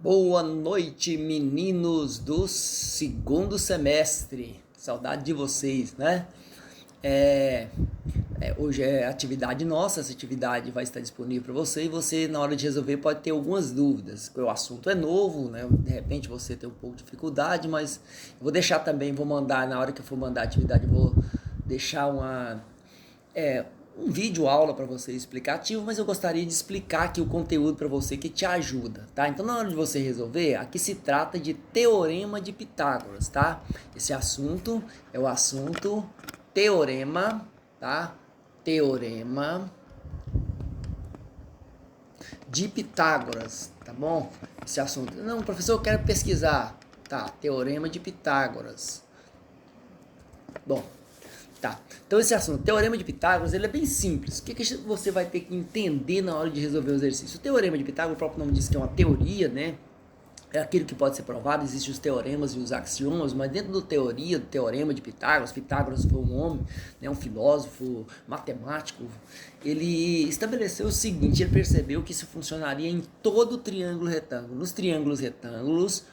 Boa noite, meninos do segundo semestre. Saudade de vocês, né? É, hoje é atividade nossa, essa atividade vai estar disponível para você e você, na hora de resolver, pode ter algumas dúvidas. O assunto é novo, né? De repente você tem um pouco de dificuldade, mas eu vou deixar também, vou mandar, na hora que eu for mandar a atividade, eu vou deixar um vídeo aula para você explicativo, mas eu gostaria de explicar aqui o conteúdo para você que te ajuda, tá? Então, na hora de você resolver, aqui se trata de Teorema de Pitágoras, tá? Esse assunto é o assunto teorema, tá? Teorema de Pitágoras, tá bom? Esse assunto. Não, professor, eu quero pesquisar. Tá, Teorema de Pitágoras. Bom, tá. Então esse assunto, Teorema de Pitágoras, ele é bem simples. O que você vai ter que entender na hora de resolver o exercício? O Teorema de Pitágoras, o próprio nome diz que é uma teoria, né? É aquilo que pode ser provado, existem os teoremas e os axiomas, mas dentro da teoria, do Teorema de Pitágoras, Pitágoras foi um homem, né, um filósofo, matemático, ele estabeleceu o seguinte, ele percebeu que isso funcionaria em todo o triângulo retângulo. Nos triângulos retângulos,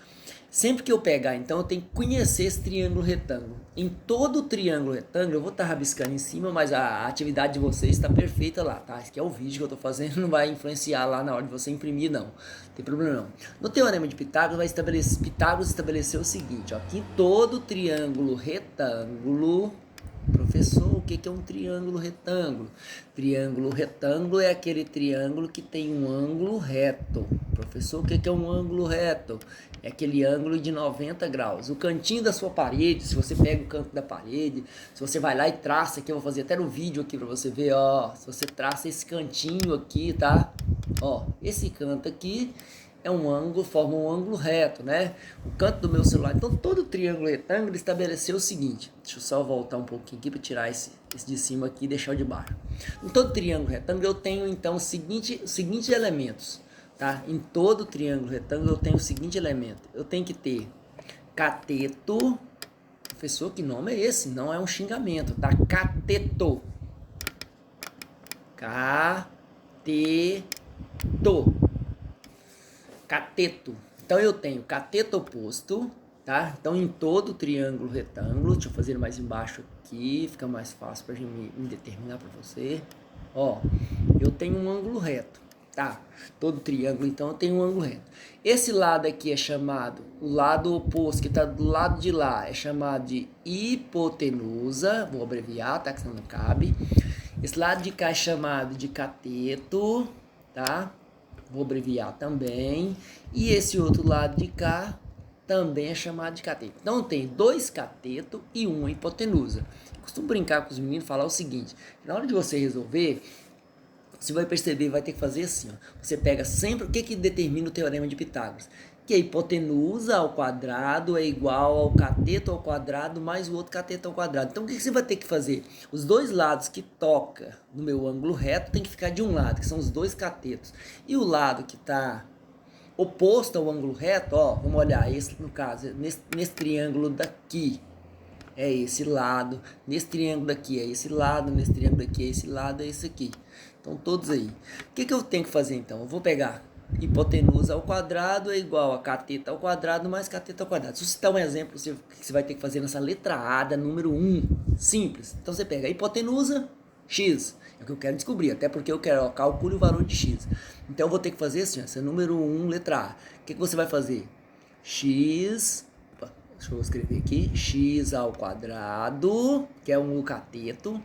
sempre que eu pegar, então, eu tenho que conhecer esse triângulo retângulo. Em todo o triângulo retângulo, eu vou estar rabiscando em cima, mas a atividade de vocês está perfeita lá, tá? Esse aqui é o vídeo que eu estou fazendo, não vai influenciar lá na hora de você imprimir, não. Não tem problema não. No Teorema de Pitágoras, Pitágoras estabeleceu o seguinte, ó, que em todo triângulo retângulo... Professor, o que é um triângulo retângulo? Triângulo retângulo é aquele triângulo que tem um ângulo reto. Professor, o que é um ângulo reto? É aquele ângulo de 90 graus. O cantinho da sua parede, se você pega o canto da parede, se você vai lá e traça aqui, eu vou fazer até no vídeo aqui para você ver, ó. Se você traça esse cantinho aqui, tá? Ó, esse canto aqui é um ângulo, forma um ângulo reto, né? O canto do meu celular. Então, todo triângulo retângulo estabeleceu o seguinte. Deixa eu só voltar um pouquinho aqui para tirar esse de cima aqui e deixar o de baixo. Em todo triângulo retângulo eu tenho, então, os seguintes elementos, tá? Em todo triângulo retângulo eu tenho o seguinte elemento. Eu tenho que ter cateto. Professor, que nome é esse? Não é um xingamento, tá? Cateto. Cateto. Cateto. Então eu tenho cateto oposto, tá? Então em todo triângulo retângulo, deixa eu fazer mais embaixo aqui, fica mais fácil para me determinar para você. Ó, eu tenho um ângulo reto, tá? Todo triângulo, então eu tenho um ângulo reto. Esse lado aqui é chamado, o lado oposto que está do lado de lá é chamado de hipotenusa, vou abreviar, tá? Que senão não cabe. Esse lado de cá é chamado de cateto, tá? Vou abreviar também. E esse outro lado de cá também é chamado de cateto. Então tem dois catetos e uma hipotenusa. Eu costumo brincar com os meninos e falar o seguinte: na hora de você resolver, você vai perceber, vai ter que fazer assim, ó. Você pega sempre o que determina o Teorema de Pitágoras, que a hipotenusa ao quadrado é igual ao cateto ao quadrado mais o outro cateto ao quadrado. Então o que você vai ter que fazer? Os dois lados que toca no meu ângulo reto tem que ficar de um lado, que são os dois catetos. E o lado que está oposto ao ângulo reto, ó, vamos olhar, esse no caso, nesse triângulo daqui, é esse lado, nesse triângulo daqui é esse lado, nesse triângulo daqui é esse lado, é esse aqui. Então todos aí. O que eu tenho que fazer então? Eu vou pegar hipotenusa ao quadrado é igual a cateto ao quadrado mais cateto ao quadrado. Se você citar um exemplo, você vai ter que fazer nessa letra A da número 1. Simples. Então você pega a hipotenusa, x. É o que eu quero descobrir, até porque eu quero, ó, calcule o valor de x. Então eu vou ter que fazer assim, ó, essa é número 1, letra A. O que você vai fazer? X... Deixa eu escrever aqui, x ao quadrado, que é um cateto,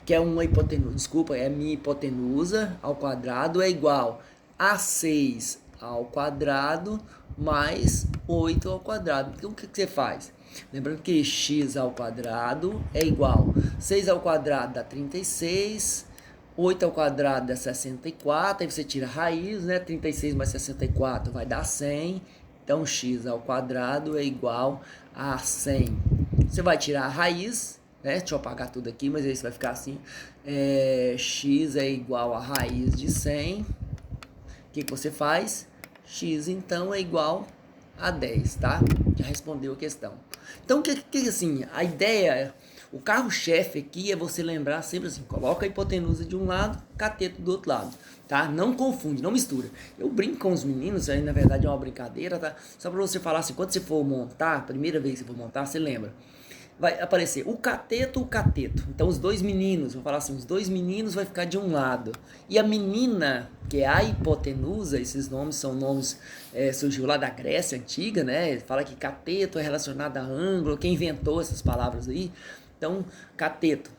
que é uma hipotenusa, desculpa, é a minha hipotenusa ao quadrado é igual a 6 ao quadrado mais 8 ao quadrado. Então o que você faz? Lembrando que x ao quadrado é igual 6 ao quadrado dá 36, 8 ao quadrado dá 64, aí você tira a raiz, né? 36 mais 64 vai dar 100. Então, x ao quadrado é igual a 100. Você vai tirar a raiz, né? Deixa eu apagar tudo aqui, mas aí você vai ficar assim. X é igual a raiz de 100. O que você faz? X, então, é igual a 10, tá? Já respondeu a questão. Então, assim, a ideia, o carro-chefe aqui é você lembrar sempre assim, coloca a hipotenusa de um lado, cateto do outro lado, tá? Não confunde, não mistura. Eu brinco com os meninos, aí na verdade é uma brincadeira, tá? Só pra você falar assim, quando você for montar, primeira vez que você for montar, você lembra. Vai aparecer o cateto, o cateto. Então os dois meninos, vou falar assim, os dois meninos vai ficar de um lado. E a menina, que é a hipotenusa, esses nomes são nomes, surgiu lá da Grécia Antiga, né? Fala que cateto é relacionado a ângulo, quem inventou essas palavras aí. Então, cateto.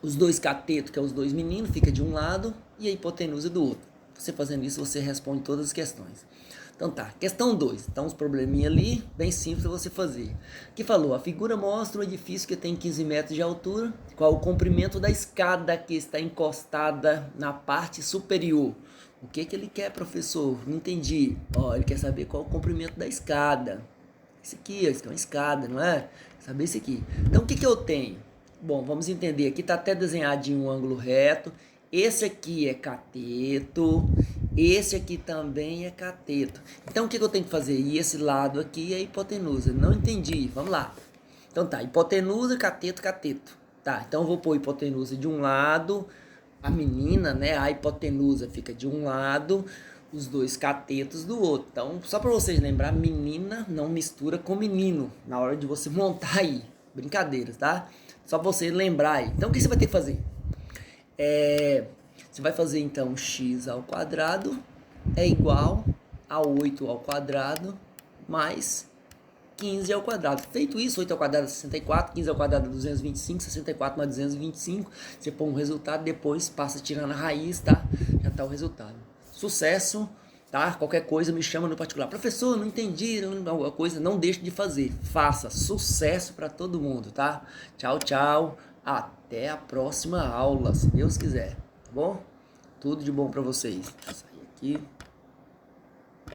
Os dois catetos, que é os dois meninos, fica de um lado e a hipotenusa do outro. Você fazendo isso, você responde todas as questões. Então tá, questão 2. Então os probleminhas ali, bem simples você fazer. Que falou, a figura mostra um edifício que tem 15 metros de altura, qual o comprimento da escada que está encostada na parte superior. O que ele quer, professor? Não entendi. Ó, ele quer saber qual o comprimento da escada. Isso aqui é uma escada, não é? Saber isso aqui. Então o que eu tenho? Bom, vamos entender. Aqui está até desenhadinho um ângulo reto. Esse aqui é cateto. Esse aqui também é cateto. Então o que eu tenho que fazer? E esse lado aqui é hipotenusa. Não entendi. Vamos lá. Então tá, hipotenusa, cateto, cateto. Tá, então eu vou pôr hipotenusa de um lado. A menina, né? A hipotenusa fica de um lado. Os dois catetos do outro. Então, só para vocês lembrar, menina não mistura com menino na hora de você montar aí. Brincadeiras, tá? Só pra você lembrar aí. Então, o que você vai ter que fazer? Você vai fazer, então, x ao quadrado é igual a 8 ao quadrado mais 15 ao quadrado. Feito isso, 8 ao quadrado é 64, 15 ao quadrado é 225, 64 mais 225. Você põe um resultado, depois passa tirando a raiz, tá? Já tá o resultado. Sucesso, tá? Qualquer coisa me chama no particular. Professor, não entendi alguma coisa, não deixe de fazer. Faça. Sucesso para todo mundo, tá? Tchau, tchau. Até a próxima aula, se Deus quiser, tá bom? Tudo de bom para vocês. Vou sair aqui.